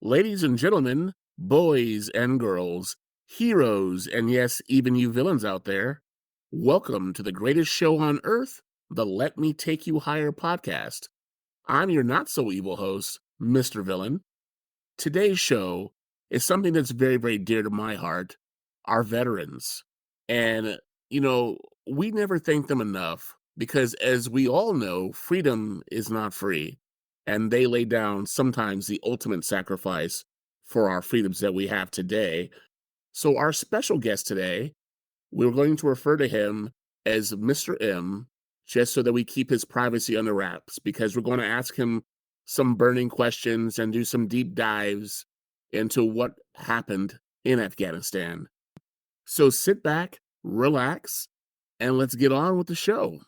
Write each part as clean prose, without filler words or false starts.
Ladies and gentlemen, boys and girls, heroes, and yes, even you villains out there, welcome to the greatest show on earth, the Let Me Take You Higher podcast. I'm your not so evil host, Mr. Villain. Today's show is something that's very, very dear to my heart, our veterans. And, you know, we never thank them enough because, as we all know, freedom is not free. And they lay down sometimes the ultimate sacrifice for our freedoms that we have today. So, our special guest today, we're going to refer to him as Mr. M, just so that we keep his privacy under wraps, because we're going to ask him some burning questions and do some deep dives into what happened in Afghanistan. So sit back, relax, and let's get on with the show.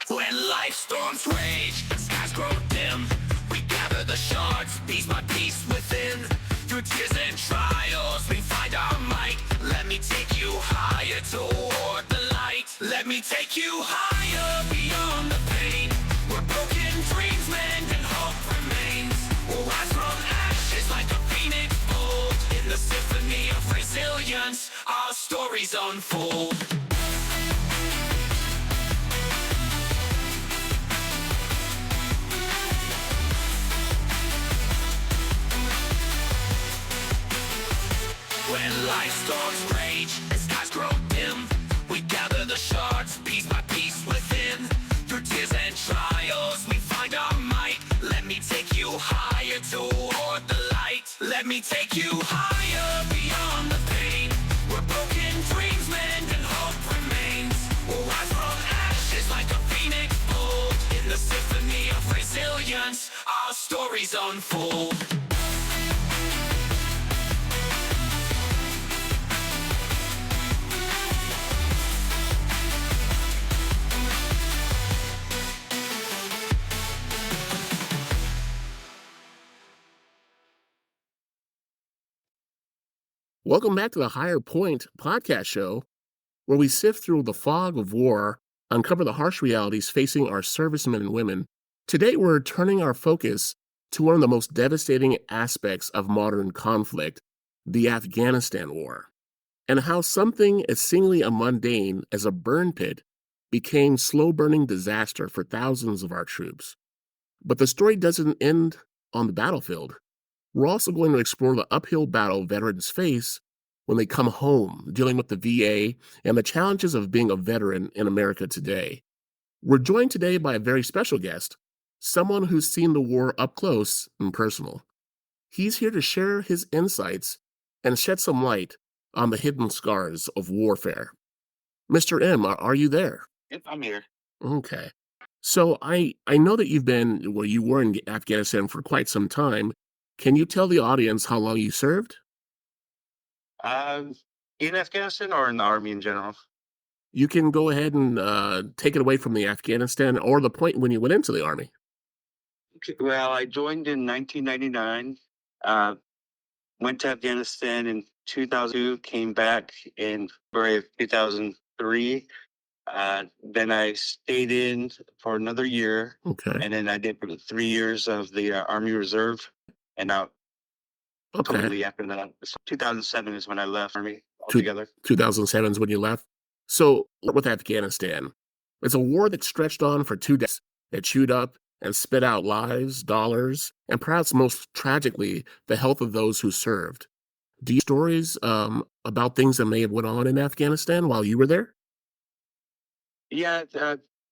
When life storms rage, skies grow dim, we gather the shards, piece by piece within. Through tears and trials, we find our might. Let me take you higher toward the light. Let me take you higher beyond the pain. Where broken dreams mend and hope remains. We'll rise from ashes like a phoenix bold. In the symphony of resilience, our stories unfold. When life storms rage and skies grow dim, we gather the shards piece by piece within. Through tears and trials, we find our might. Let me take you higher toward the light. Let me take you higher beyond the pain. Where broken dreams mend and hope remains. We'll rise from ashes like a phoenix bold. In the symphony of resilience, our stories unfold. Welcome back to the Higher Point podcast show, where we sift through the fog of war, uncover the harsh realities facing our servicemen and women. Today, we're turning our focus to one of the most devastating aspects of modern conflict, the Afghanistan war, and how something as seemingly mundane as a burn pit became slow-burning disaster for thousands of our troops. But the story doesn't end on the battlefield. We're also going to explore the uphill battle veterans face when they come home, dealing with the VA and the challenges of being a veteran in America today. We're joined today by a very special guest, someone who's seen the war up close and personal. He's here to share his insights and shed some light on the hidden scars of warfare. Mr. M, are you there? Yep, I'm here. Okay. So I know that you were in Afghanistan for quite some time. Can you tell the audience how long you served? Um, in Afghanistan or in the army in general? You can go ahead and take it away from the Afghanistan or the point when you went into the army. Okay, well, I joined in 1999, uh, went to Afghanistan in 2002, came back in February of 2003. Then I stayed in for another year, Okay. and then I did 3 years of the Army Reserve, and out Okay. completely after that. So 2007 is when I left Army Two, altogether. 2007 is when you left. So with Afghanistan, it's a war that stretched on for 2 decades. It chewed up and spit out lives, dollars, and perhaps most tragically, the health of those who served. Do you have stories about things that may have went on in Afghanistan while you were there? Yeah,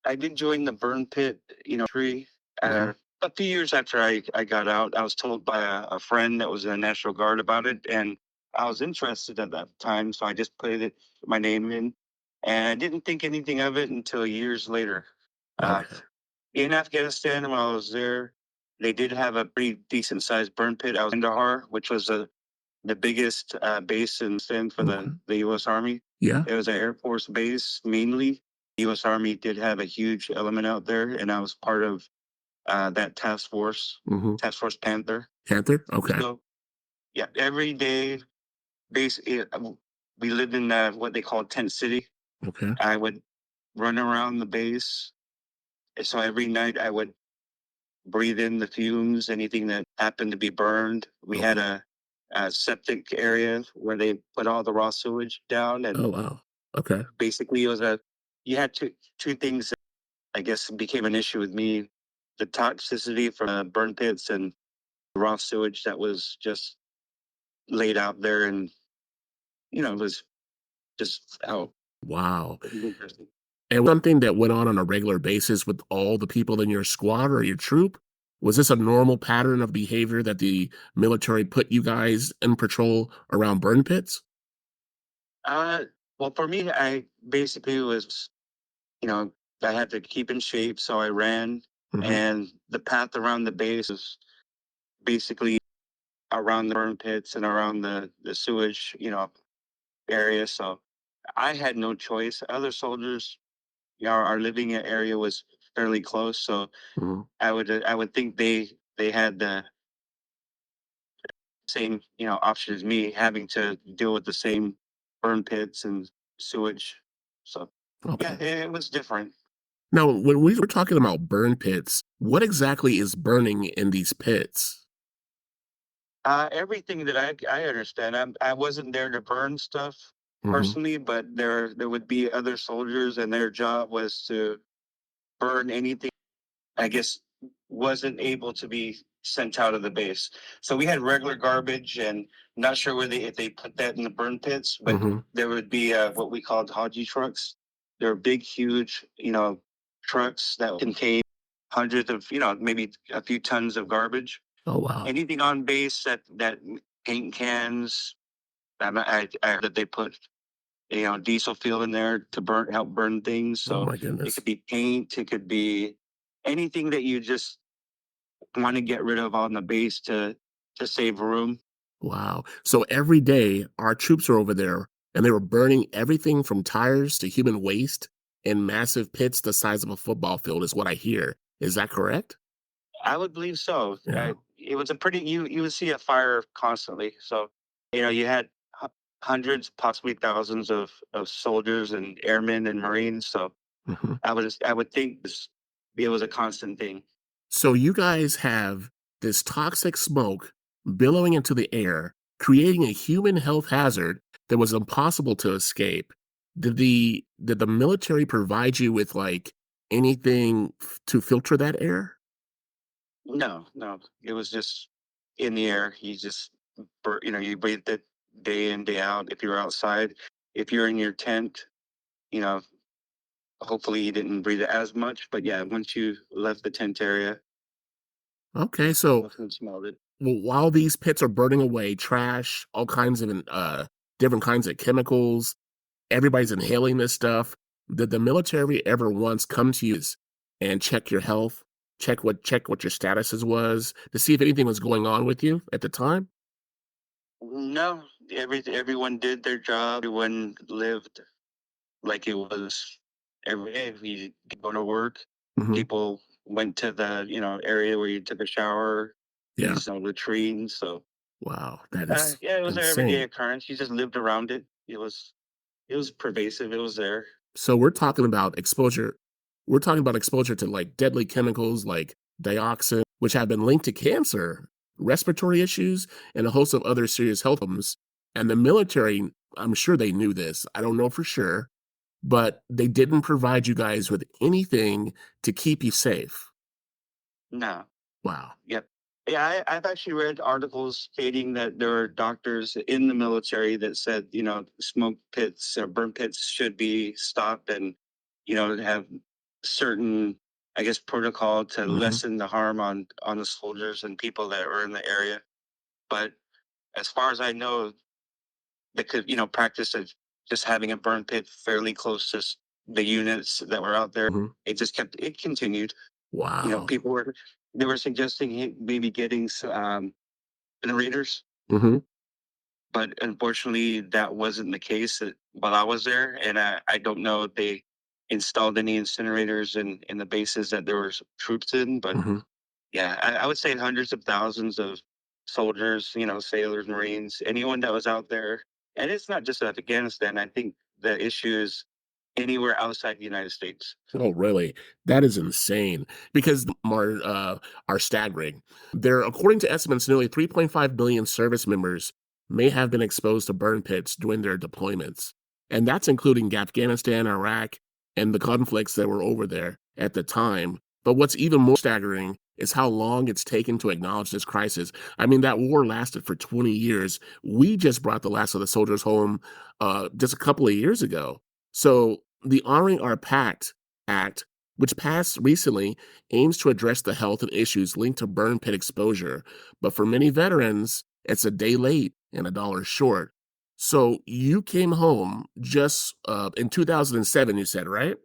I did join the burn pit, tree. Mhm. A few years after I got out, I was told by a friend that was in the National Guard about it, and I was interested at that time, so I just put my name in, and I didn't think anything of it until years later. Uh, Okay. in Afghanistan, while I was there, they did have a pretty decent sized burn pit. I was in Kandahar, which was the biggest base in Sin for Okay. the U.S. Army. Yeah. It was an Air Force base mainly. U.S. Army did have a huge element out there, and I was part of that Mm-hmm. Task Force Panther. Panther? Okay. So Yeah, every day, basically, we lived in what they call tent city. Okay. I would run around the base. And so every night I would breathe in the fumes, anything that happened to be burned. We had Okay. a septic area where they put all the raw sewage down, and Oh, wow. Okay. basically it was you had two things that I guess became an issue with me: the toxicity from burn pits and raw sewage that was just laid out there, and it was just out. Wow. And something that went on a regular basis with all the people in your squad or your troop? Was this a normal pattern of behavior that the military put you guys in patrol around burn pits? Uh, well, for me, I basically was, you know, I had to keep in shape, so I ran, Mhm. and the path around the base was basically around the burn pits and around the sewage, area. So I had no choice. Other soldiers, our living area was fairly close, so Mhm. I would think they had the same option as me, having to deal with the same burn pits and sewage. So yeah, Okay. it was different. Now, when we were talking about burn pits, what exactly is burning in these pits? Everything that I understand, I wasn't there to burn stuff Mhm. personally, but there would be other soldiers, and their job was to burn anything I guess wasn't able to be sent out of the base. So we had regular garbage, and not sure where they if they put that in the burn pits, but Mhm. there would be what we called haji trucks. They're big, huge, trucks that contain hundreds of, maybe a few tons of garbage. Oh, wow. Anything on base that paint cans. I heard that they put diesel fuel in there to help burn things. Oh So my it goodness. could be paint, it could be anything that you just want to get rid of on the base to save room. Wow. So every day, our troops are over there and they were burning everything from tires to human waste in massive pits the size of a football field, is what I hear. Is that correct? I would believe so. Yeah. It was a pretty you would see a fire constantly. So you had hundreds, possibly thousands of soldiers and airmen and marines. So Mhm. I would think it was a constant thing. So you guys have this toxic smoke billowing into the air, creating a human health hazard that was impossible to escape. Did the military provide you with like anything to filter that air? No, no, it was just in the air. You just you breathe it day in day out. If you're outside, if you're in your tent, you know hopefully you didn't breathe it as much. But yeah, once you left the tent area, Okay, so definitely smelled it. while these pits are burning away trash, all kinds of different kinds of chemicals, everybody's inhaling this stuff. Did the military ever once come to you and check your health, check what your statuses was to see if anything was going on with you at the time? No, everyone did their job. Everyone lived like it was every day. We go to work. Hmm. People went to the area where you took a shower, Yeah. use latrines. So Wow, that is yeah, it was an everyday insane. occurrence. You just lived around it. It was pervasive. It was there. So we're talking about exposure. We're talking about exposure to like deadly chemicals like dioxin, which have been linked to cancer, respiratory issues, and a host of other serious health problems. And the military, I'm sure they knew this. I don't know for sure, but they didn't provide you guys with anything to keep you safe. No. Wow. Yep. Yeah, I've actually read articles stating that there are doctors in the military that said, smoke pits or burn pits should be stopped, and, have certain, I guess, protocol to Hmm. lessen the harm on the soldiers and people that are in the area. But as far as I know, they could, practice of just having a burn pit fairly close to the units that were out there. Hmm. It continued. Wow. People were they were suggesting maybe getting generators, Hmm. but unfortunately that wasn't the case while I was there, and I don't know if they installed any incinerators in the bases that there were troops in, but Hmm. yeah, I would say hundreds of thousands of soldiers, sailors, Marines, anyone that was out there. And it's not just Afghanistan. I think the issue is anywhere outside the United States. Oh, really? That is insane because are staggering. There, according to estimates, nearly 3.5 billion service members may have been exposed to burn pits during their deployments. And that's including Afghanistan, Iraq, and the conflicts that were over there at the time. But what's even more staggering is how long it's taken to acknowledge this crisis. I mean, that war lasted for 20 years. We just brought the last of the soldiers home just a couple of years ago. So the Honoring Our Pact Act, which passed recently, aims to address the health and issues linked to burn pit exposure. But for many veterans, it's a day late and a dollar short. So you came home just in 2007, you said, right?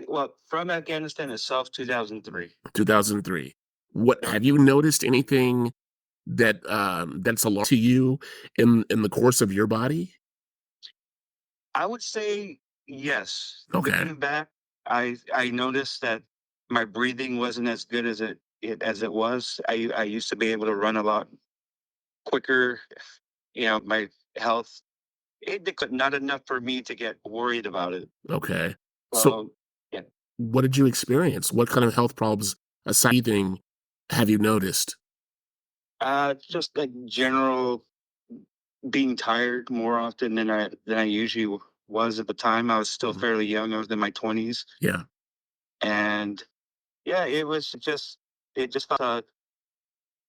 Well, from Afghanistan itself, 2003. 2003. What Yep. have you noticed anything that that's alarming to you in the course of your body? I would say yes. Okay. Looking back, I noticed that my breathing wasn't as good as it was. I used to be able to run a lot quicker. My health not enough for me to get worried about it. Okay. So So yeah, what did you experience? What kind of health problems aside breathing have you noticed? just like general being tired more often than I usually was at the time. I was still Mhm. fairly young. I was in my 20s, Yeah. and yeah, it just felt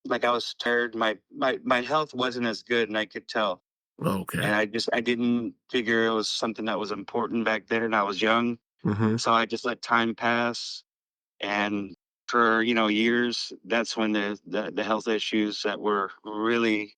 like I was tired. My health wasn't as good, and I could tell. Okay. And I didn't figure it was something that was important back then. And I was young, Mhm. so I just let time pass. And for years, that's when the health issues that were really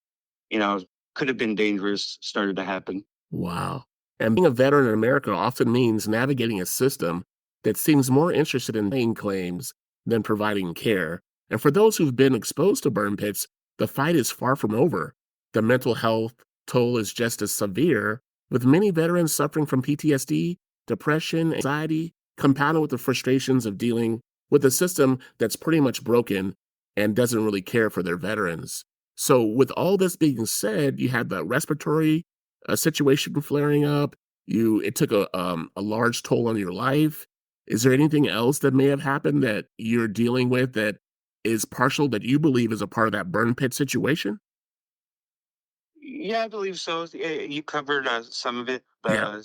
you know could have been dangerous started to happen. Wow. And being a veteran in America often means navigating a system that seems more interested in paying claims than providing care. And for those who've been exposed to burn pits, the fight is far from over. The mental health toll is just as severe, with many veterans suffering from PTSD, depression, anxiety, compounded with the frustrations of dealing with a system that's pretty much broken and doesn't really care for their veterans. So, with all this being said, you had the respiratory a situation flaring up, it took a large toll on your life. Is there anything else that may have happened that you're dealing with that is partial that you believe is a part of that burn pit situation? Yeah, I believe so. You covered some of it. Yeah.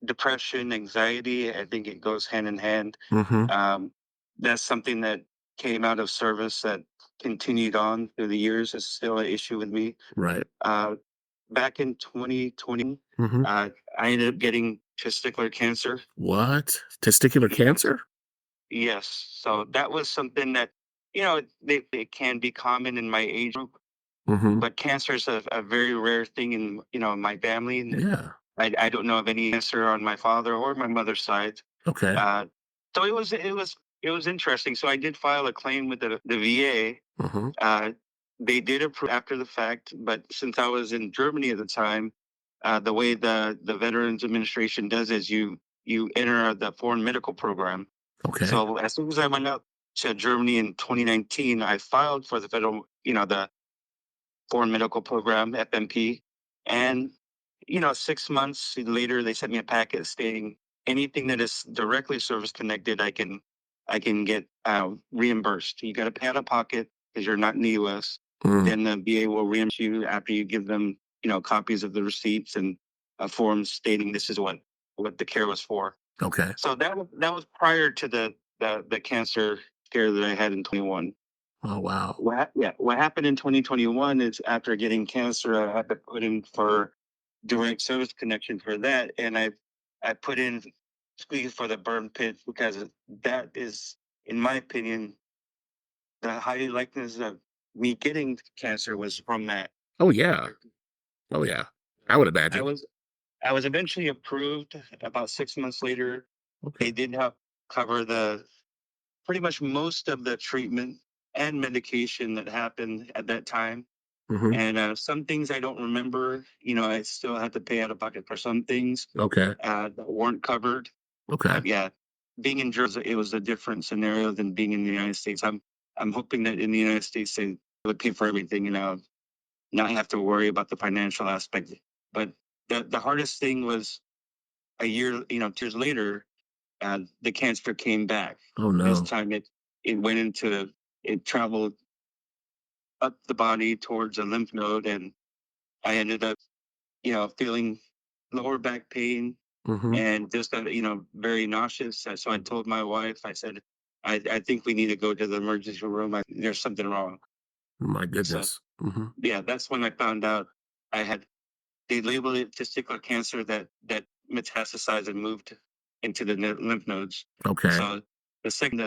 Depression, anxiety. I think it goes hand in hand. Mhm. Um, that's something that came out of service that continued on through the years. It's still an issue with me. Right. Uh, Back in 2020, Mhm. uh, I ended up getting testicular cancer. What? Testicular Yes. cancer? Yes. So that was something that, it can be common in my age group, Mhm. but cancer is a very rare thing in, my family. And Yeah. I don't know of any cancer on my father or my mother's side. Okay. Uh, so it was interesting. So I did file a claim with the VA. Mhm. Uh, they did approve after the fact, but since I was in Germany at the time, the way the Veterans Administration does is you enter the foreign medical program. Okay. So as soon as I went out to Germany in 2019, I filed for the the foreign medical program (FMP), and 6 months later, they sent me a packet stating anything that is directly service connected, I can get reimbursed. You got to pay out of pocket because you're not in the U.S. Mm. Then the VA will reimburse you after you give them copies of the receipts and forms stating this is what the care was for. Okay. So that was prior to the cancer scare that I had in 21. Oh, wow. What happened in 2021 is after getting cancer, I had to put in for direct service connection for that, and I put in squeeze for the burn pit because that is, in my opinion, the high likeliness of me getting cancer was from that. Oh, yeah. Oh, yeah. I would I imagine. was I was eventually approved about 6 months later. Okay. They did help cover the pretty much most of the treatment and medication that happened at that time. Mhm. And some things I don't remember. I still had to pay out of pocket for some things Okay. that weren't covered. Okay. Yeah, being in Jersey, it was a different scenario than being in the United States. I'm hoping that in the United States would pay for everything, not have to worry about the financial aspect. But the hardest thing was a year, 2 years later, the cancer came back. Oh This no. time it traveled up the body towards a lymph node, and I ended up, feeling lower back pain Hmm. and just, very nauseous. So I told my wife, I said, I think we need to go to the emergency room. There's something wrong. My So goodness. Hmm. yeah, that's when I found out I had. They labeled it testicular cancer that metastasized and moved into the lymph nodes. Okay. So the second,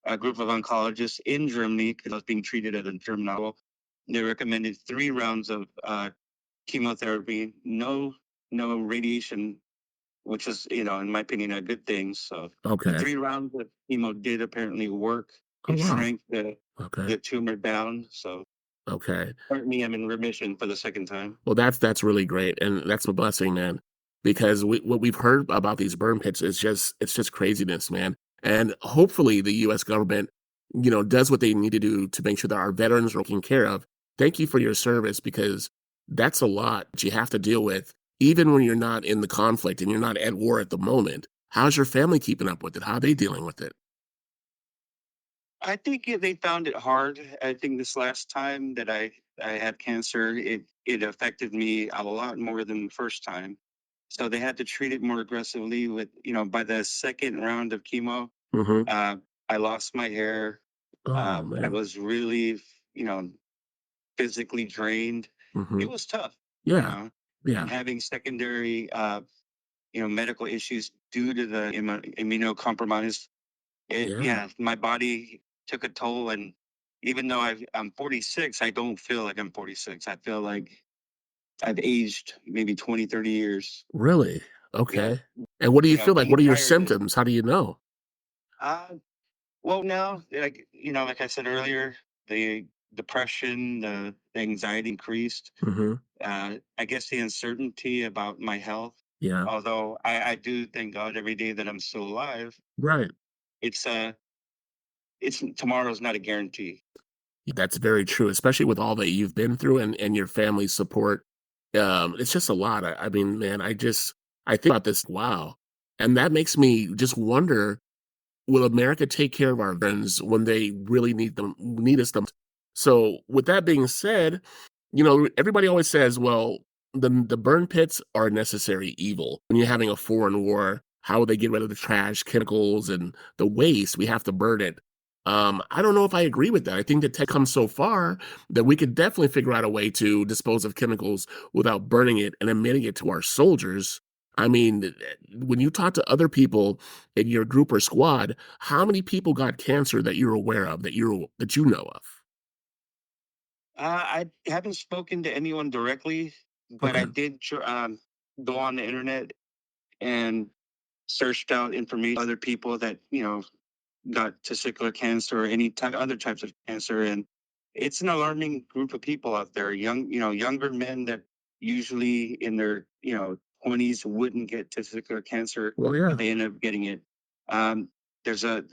a group of oncologists in Germany, because I was being treated at a German hospital, they recommended 3 rounds of chemotherapy, no radiation, which is, in my opinion, a good thing. So the Okay. 3 rounds of chemo did apparently work. Oh It wow. shrank Okay. the tumor down. So Okay. currently I'm in remission for the second time. Well, that's really great, and that's a blessing, man. Because what we've heard about these burn pits is just craziness, man. And hopefully, the U.S. government, does what they need to do to make sure that our veterans are taken care of. Thank you for your service because that's a lot that you have to deal with, even when you're not in the conflict and you're not at war at the moment. How's your family keeping up with it? How are they dealing with it? I think they found it hard. I think this last time that I had cancer, it affected me a lot more than the first time. So they had to treat it more aggressively. With by the second round of chemo, Hmm. uh, I lost my hair. Oh I man. was really, you know, physically drained. Hmm. It was tough, you Yeah. know, and Yeah. having secondary, medical issues due to the immunocompromised. Yeah. Yeah, my body took a toll, and even though I'm 46, I don't feel like I'm 46. I feel like I've aged maybe 20, 30 years. Really? Yeah, Okay. And what do you feel like? being What are your tired is. symptoms? How do you know? Uh, well, now, like I said earlier, the depression, the anxiety increased. Mhm. I guess the uncertainty about my health. Yeah. Although I do thank God every day that I'm still alive. Right. It's it's tomorrow's not a guarantee. That's very true, especially with all that you've been through and your family's support. It's just a lot. I mean, man, I think about this, wow. And that makes me just wonder, will America take care of our veterans when they really need us the most? So with that being said, everybody always says, well, the burn pits are a necessary evil. When you're having a foreign war, how would they get rid of the trash, chemicals, and the waste? We have to burn it. I don't know if I agree with that. I think that tech comes so far that we could definitely figure out a way to dispose of chemicals without burning it and emitting it to our soldiers. I mean, when you talk to other people in your group or squad, how many people got cancer that you're aware of, that you know of? I haven't spoken to anyone directly, but I Okay. did go on the internet and searched out information other people that got testicular cancer or other types of cancer, and it's an alarming group of people out there. Younger men that usually in their 20s wouldn't get testicular cancer, Well, but yeah. they end up getting it. Um, there's a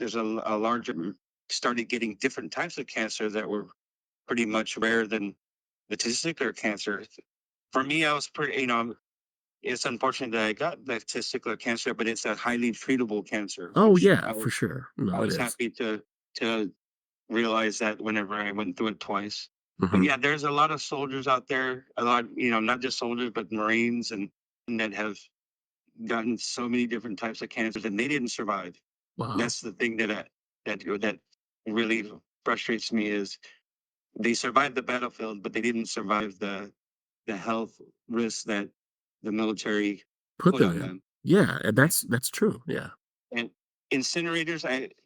larger started getting different types of cancer that were pretty much rare than the testicular cancer. For me, I was pretty, it's unfortunate that I got the testicular cancer, but it's a highly treatable cancer, Oh, which yeah, for sure. I No, it was is. happy to realize that whenever I went through it twice. But Mhm. yeah, there's a lot of soldiers out there, a lot, not just soldiers, but Marines and that have gotten so many different types of cancers and they didn't survive. Wow. That's the thing that really frustrates me is they survived the battlefield, but they didn't survive the health risks that the military Put put them on in. them. Yeah, and that's true, yeah. And incinerators,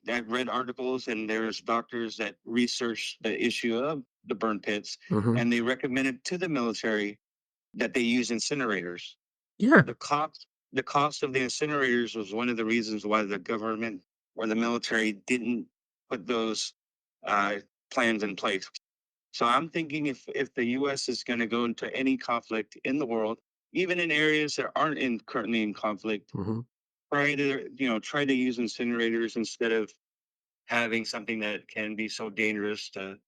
I've read articles and there's doctors that research the issue of the burn pits, Mhm. and they recommended to the military that they use incinerators. Yeah. The cost of the incinerators was one of the reasons why the government or the military didn't put those uh, plans in place. So I'm thinking if the U.S. is going to go into any conflict in the world, even in areas that aren't currently in conflict, Mhm. try to use incinerators instead of having something that can be so dangerous to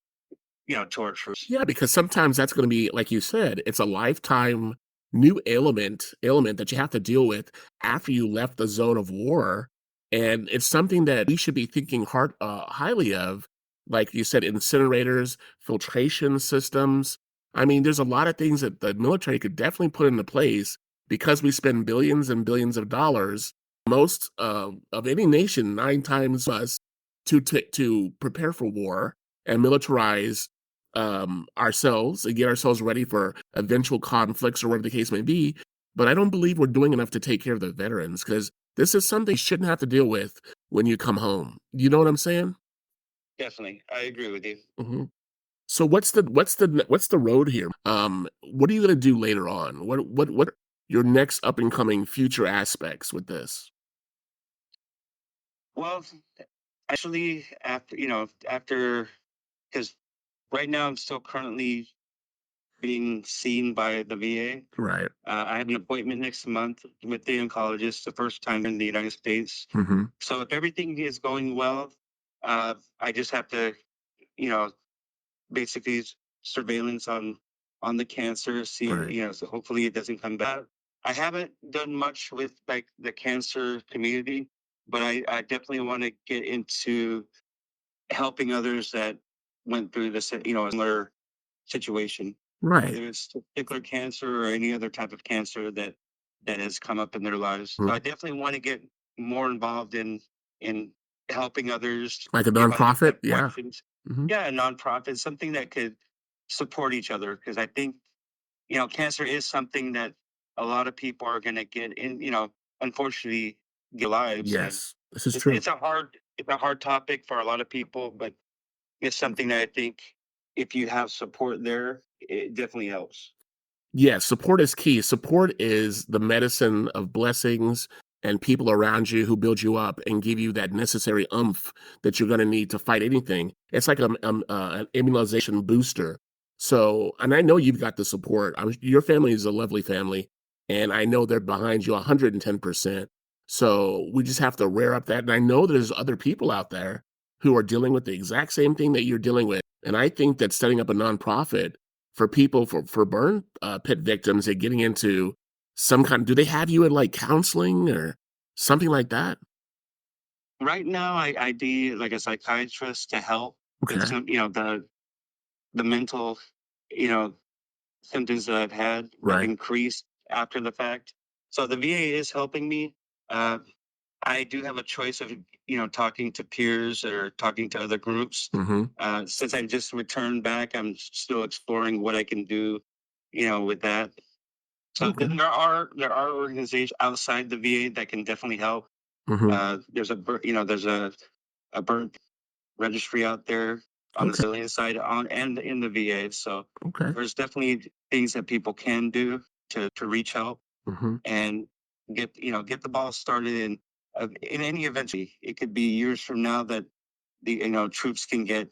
to our troops. Yeah, because sometimes that's gonna be, like you said, it's a lifetime new ailment that you have to deal with after you left the zone of war, and it's something that we should be thinking highly of. Like you said, incinerators, filtration systems. I mean, there's a lot of things that the military could definitely put into place because we spend billions and billions of dollars, most of any nation, 9 times us, to prepare for war and militarize ourselves and get ourselves ready for eventual conflicts or whatever the case may be. But I don't believe we're doing enough to take care of the veterans because this is something you shouldn't have to deal with when you come home. You know what I'm saying? Definitely, I agree with you. Hmm. So what's the road here? What are you gonna do later on? What are your next up and coming future aspects with this? Well, actually, after because right now I'm still currently being seen by the VA. Right. I have an appointment next month with the oncologist, the first time in the United States. Hmm. So if everything is going well, I just have to, you know, basically surveillance on the cancer, see, Right. so hopefully it doesn't come back. I haven't done much with like the cancer community, but I definitely want to get into helping others that went through this, similar situation, Right. whether it's testicular cancer or any other type of cancer that has come up in their lives. So Mhm. I definitely want to get more involved in helping others Like a if others nonprofit? have Yeah. questions. Hmm. Yeah, a nonprofit, something that could support each other, because I think cancer is something that a lot of people are going to get in. Unfortunately, their lives, and Yes, this is it's true. it's a hard it's a hard topic for a lot of people, but it's something that I think if you have support there, it definitely helps. Yes, support is key. Support is the medicine of blessings and people around you who build you up and give you that necessary oomph that you're going to need to fight anything. It's like an immunization booster. So, and I know you've got the support. Your family is a lovely family, and I know they're behind you 110%. So we just have to rear up that. And I know there's other people out there who are dealing with the exact same thing that you're dealing with. And I think that setting up a nonprofit for people for burn pit victims and getting into some kind, do they have you in like counseling or something like that? Right now, I be like a psychiatrist to help with Okay. some, the mental, you know, symptoms that I've had have Right. increased after the fact. So the VA is helping me. Uh, I do have a choice of, talking to peers or talking to other groups. Hmm. Since I just returned back, I'm still exploring what I can do, with that. So Okay. there are organizations outside the VA that can definitely help. Hmm. There's a burn registry out there on the Okay. civilian side on and in the VA. So Okay. there's definitely things that people can do to reach out Hmm. and get the ball started in any eventually. It could be years from now that the troops can get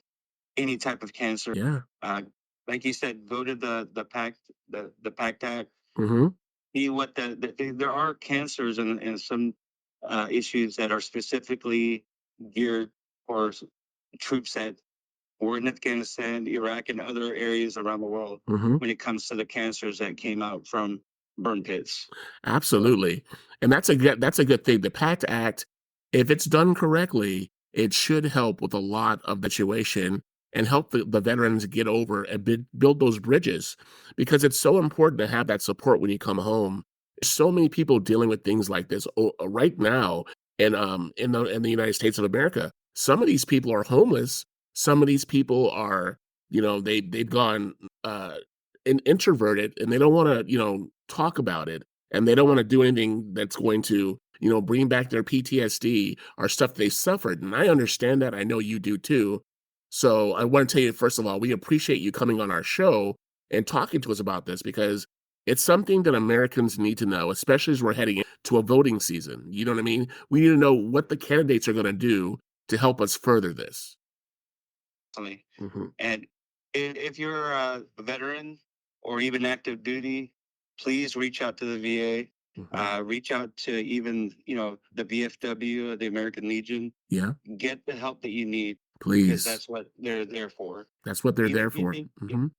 any type of cancer. Yeah. Uh, like you said, go to the PACT Act. Hmm. See what there are cancers and some issues that are specifically geared for troops that were in Afghanistan, Iraq, and other areas around the world Hmm. when it comes to the cancers that came out from burn pits. So Absolutely. And that's a good thing. The PACT Act, if it's done correctly, it should help with a lot of the situation and help the veterans get over and build those bridges because it's so important to have that support when you come home. There's so many people dealing with things like this right now in the United States of America. Some of these people are homeless. Some of these people are, they've gone introverted and they don't want to, talk about it and they don't want to do anything that's going to, bring back their PTSD or stuff they suffered. And I understand that. I know you do too. So I want to tell you, first of all, we appreciate you coming on our show and talking to us about this because it's something that Americans need to know, especially as we're heading into a voting season. You know what I mean? We need to know what the candidates are going to do to help us further this. definitely. Hmm. And if you're a veteran or even active duty, please reach out to the VA. Hmm. Reach out to even the VFW, the American Legion. Yeah. Get the help that you need. because Please. that's what they're there for. That's what they're there for. Yeah,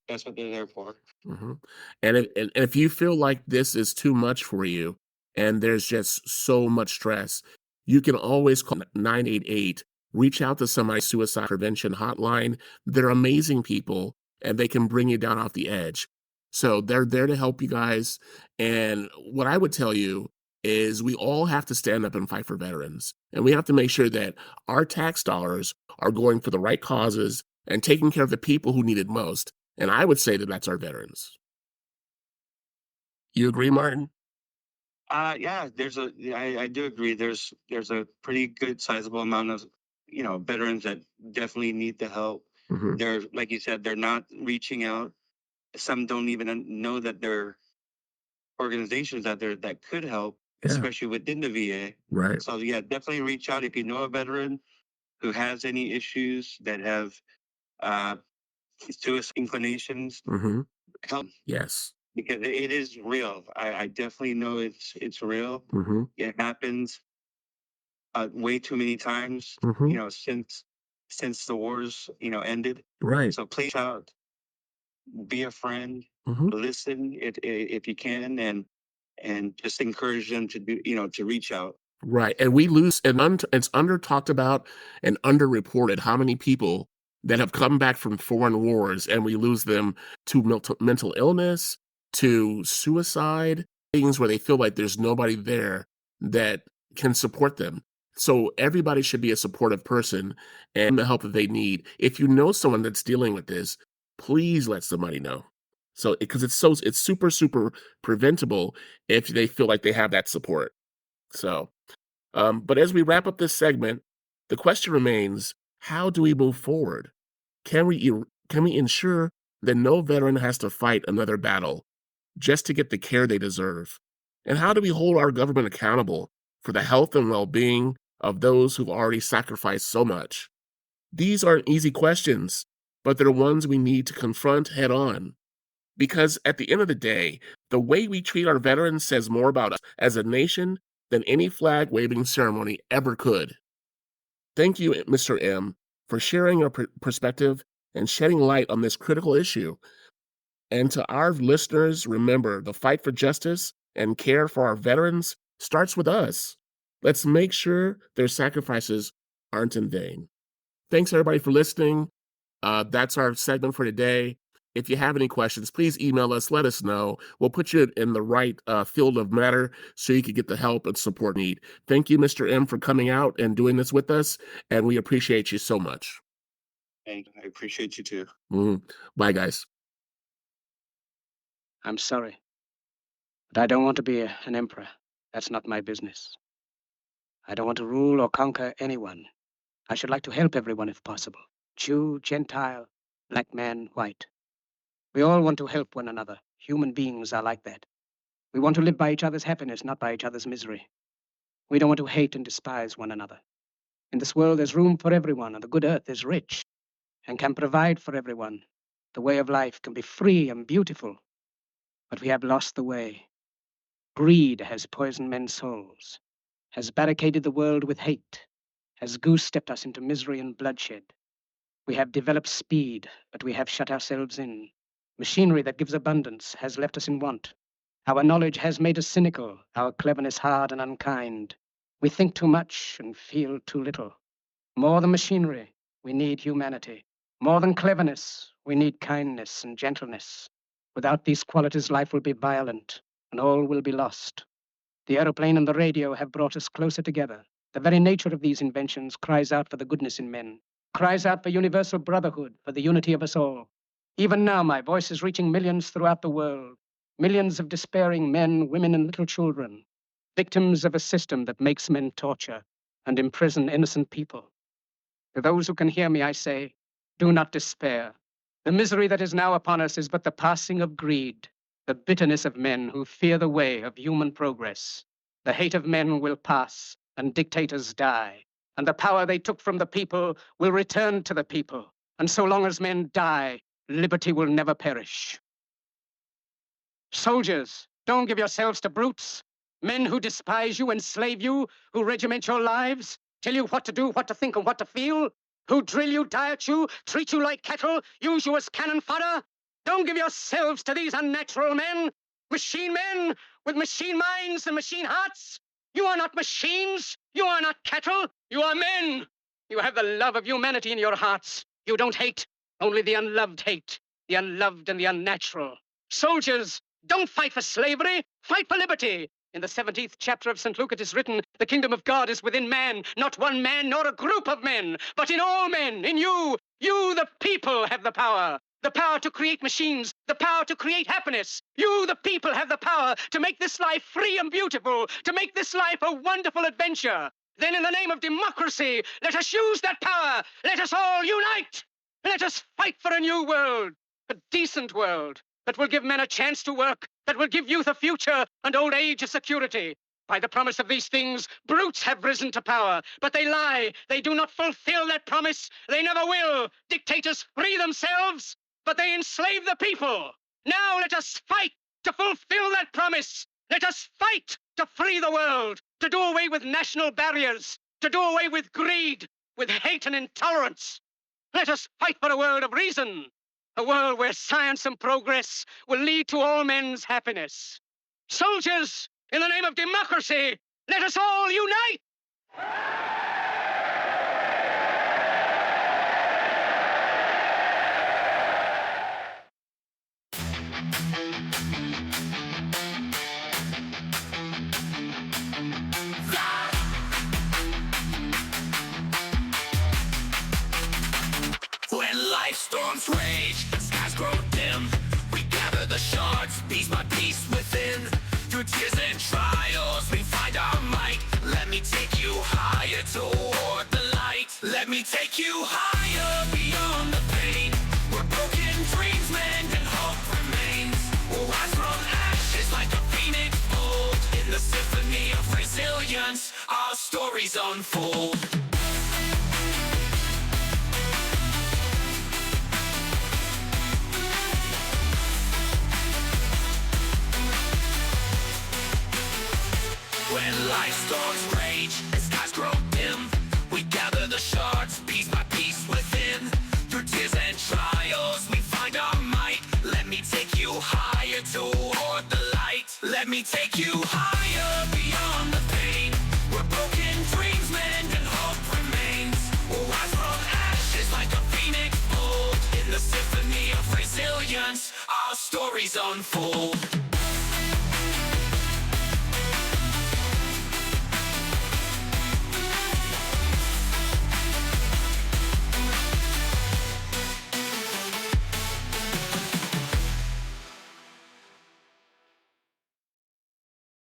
that's what they're there for. Mhm. And if you feel like this is too much for you and there's just so much stress, you can always call 988, reach out to somebody's suicide prevention hotline. They're amazing people and they can bring you down off the edge. So they're there to help you guys. And what I would tell you is we all have to stand up and fight for veterans. And we have to make sure that our tax dollars are going for the right causes and taking care of the people who need it most. And I would say that that's our veterans. You agree, Martin? Yeah, I do agree. There's a pretty good sizable amount of veterans that definitely need the help. Mhm. They're like you said, they're not reaching out. Some don't even know that there are organizations out there that could help, Yeah, especially within the VA. right. So yeah, definitely reach out if you know a veteran who has any issues that have uh, suicide inclinations. Mhm. Help Yes. because it is real. I definitely know it's real. Mhm. It happens way too many times. Mhm. Since the wars ended. Right. So please out, be a friend, Mhm. listen if you can, and just encourage them to do to reach out. Right, and we lose and it's under talked about and underreported how many people that have come back from foreign wars, and we lose them to mental illness, to suicide, things where they feel like there's nobody there that can support them. So everybody should be a supportive person and the help that they need. If you know someone that's dealing with this, please let somebody know. So because it's super, super preventable if they feel like they have that support. So but as we wrap up this segment, the question remains: how do we move forward? Can we ensure that no veteran has to fight another battle just to get the care they deserve? And how do we hold our government accountable for the health and well-being of those who've already sacrificed so much? These aren't easy questions, but they're ones we need to confront head on. Because at the end of the day, the way we treat our veterans says more about us as a nation than any flag waving ceremony ever could. Thank you, Mr. M, for sharing your perspective and shedding light on this critical issue. And to our listeners, remember the fight for justice and care for our veterans starts with us. Let's make sure their sacrifices aren't in vain. Thanks, everybody, for listening. That's our segment for today. If you have any questions, please email us. Let us know. We'll put you in the right field of matter so you can get the help and support you need. Thank you, Mr. M, for coming out and doing this with us, and we appreciate you so much. Thank you. I appreciate you too. Bye, guys. I'm sorry, but I don't want to be an emperor. That's not my business. I don't want to rule or conquer anyone. I should like to help everyone if possible. Jew, Gentile, black man, white. We all want to help one another. Human beings are like that. We want to live by each other's happiness, not by each other's misery. We don't want to hate and despise one another. In this world, there's room for everyone, and the good earth is rich and can provide for everyone. The way of life can be free and beautiful, but we have lost the way. Greed has poisoned men's souls, has barricaded the world with hate, has goose-stepped us into misery and bloodshed. We have developed speed, but we have shut ourselves in. Machinery that gives abundance has left us in want. Our knowledge has made us cynical, our cleverness hard and unkind. We think too much and feel too little. More than machinery, we need humanity. More than cleverness, we need kindness and gentleness. Without these qualities, life will be violent, and all will be lost. The aeroplane and the radio have brought us closer together. The very nature of these inventions cries out for the goodness in men, cries out for universal brotherhood, for the unity of us all. Even now, my voice is reaching millions throughout the world, millions of despairing men, women, and little children, victims of a system that makes men torture and imprison innocent people. To those who can hear me, I say, do not despair. The misery that is now upon us is but the passing of greed, the bitterness of men who fear the way of human progress. The hate of men will pass, and dictators die, and the power they took from the people will return to the people. And so long as men die, liberty will never perish. Soldiers, don't give yourselves to brutes. Men who despise you, enslave you, who regiment your lives, tell you what to do, what to think, and what to feel. who drill you, diet you, treat you like cattle, use you as cannon fodder? Don't give yourselves to these unnatural men with machine minds and machine hearts. You are not machines. You are not cattle. You are men. You have the love of humanity in your hearts. You don't hate. Only the unloved hate. The unloved and the unnatural. Soldiers, don't fight for slavery. Fight for liberty. In the 17th chapter of St. Luke it is written, the kingdom of God is within man, not one man nor a group of men, but in all men, in you. You, the people, have the power. The power to create machines, the power to create happiness. You, the people, have the power to make this life free and beautiful, to make this life a wonderful adventure. Then in the name of democracy, let us use that power. Let us all unite. Let us fight for a new world, a decent world that will give men a chance to work, that will give youth a future and old age a security. By the promise of these things, brutes have risen to power, but they lie. They do not fulfill that promise. They never will. Dictators free themselves, but they enslave the people. Now let us fight to fulfill that promise. Let us fight to free the world, to do away with national barriers, to do away with greed, with hate and intolerance. Let us fight for a world of reason, a world where science and progress will lead to all men's happiness. Soldiers, in the name of democracy, let us all unite! When life storms rage, skies grow dim, we gather the shards, piece by piece within. Through tears and trials, we find our might. Let me take you higher toward the light. Let me take you higher beyond the pain. We're broken dreams, men, and hope remains. We'll rise from ashes like a phoenix bold. In the symphony of resilience, our stories unfold. When life storms rage and skies grow dim, we gather the shards piece by piece within. Through tears and trials, we find our might. Let me take you higher toward the light. Let me take you higher beyond the pain. We're broken dreams, men, and hope remains. We'll rise from ashes like a phoenix bold. In the symphony of resilience, our stories unfold.